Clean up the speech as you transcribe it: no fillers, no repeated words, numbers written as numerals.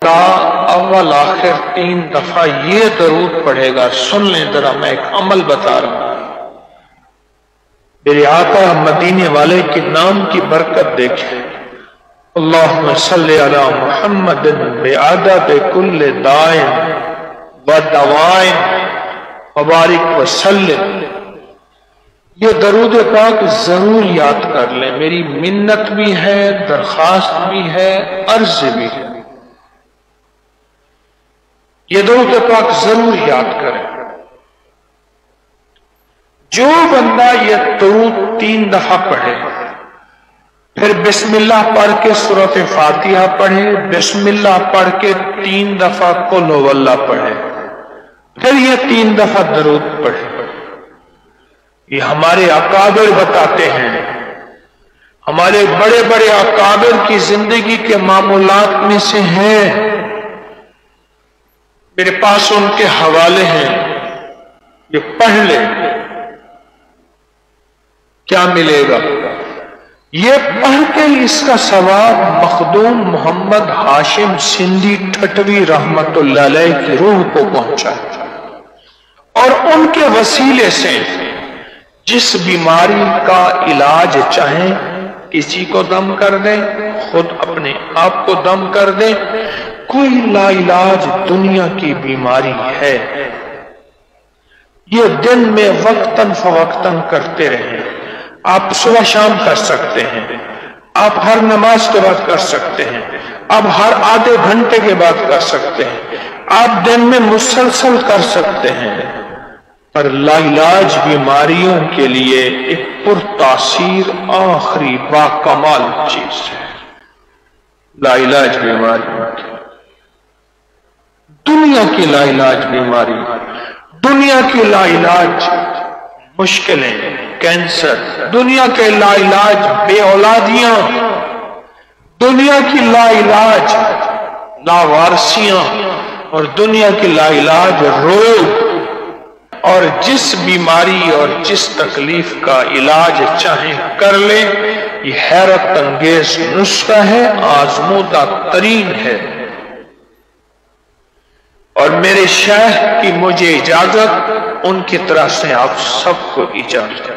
ابتدا اول آخر 3 دفعہ یہ درود پڑھے گا. سن لیں ذرا، میں ایک عمل بتا رہا ہوں. میرے آقا مدینے والے کے نام کی برکت دیکھیں. اللہم صلی علی محمد بعدد کل دائن و دوائن وبارک وسلم. یہ درود پاک ضرور یاد کر لیں. میری منت بھی ہے، درخواست بھی ہے، عرض بھی ہے. یہ درود پاک ضرور یاد کریں. جو بندہ یہ درود 3 دفعہ پڑھے، پھر بسم اللہ پڑھ کے سورۃ فاتحہ پڑھے، بسم اللہ پڑھ کے 3 دفعہ قل هو اللہ پڑھے، پھر یہ 3 دفعہ درود پڑھے. یہ ہمارے اکابر بتاتے ہیں. ہمارے بڑے بڑے اکابر کی زندگی کے معمولات میں سے ہیں. میرے پاس ان کے حوالے ہیں، یہ پڑھ لیں. کیا ملے گا؟ یہ پڑھ کے اس کا ثواب مخدوم محمد ہاشم سندھی ٹھٹوی رحمت اللہ علیہ کی روح کو پہنچا، اور ان کے وسیلے سے جس بیماری کا علاج چاہیں کسی کو دم کر دیں، خود اپنے آپ کو دم کر دیں. کوئی لا علاج دنیا کی بیماری ہے، یہ دن میں وقتاً فوقتاً کرتے رہیں. آپ صبح شام کر سکتے ہیں، آپ ہر نماز کے بعد کر سکتے ہیں، آپ ہر آدھے گھنٹے کے بعد کر سکتے ہیں، آپ دن میں مسلسل کر سکتے ہیں. پر لا علاج بیماریوں کے لیے ایک پرتاثیر آخری باکمال چیز ہے لا علاج بیماری. دنیا کی لا علاج بیماری، دنیا کی لا علاج مشکلیں، کینسر، دنیا کے لا علاج بے اولادیاں، دنیا کی لا علاج لاوارسیاں، اور دنیا کی لا علاج روگ. اور جس بیماری اور جس تکلیف کا علاج چاہیں کر لیں. یہ حیرت انگیز نسخہ ہے، آزمودہ ترین ہے. اور میرے شیخ کی مجھے اجازت، ان کی طرح سے آپ سب کو اجازت.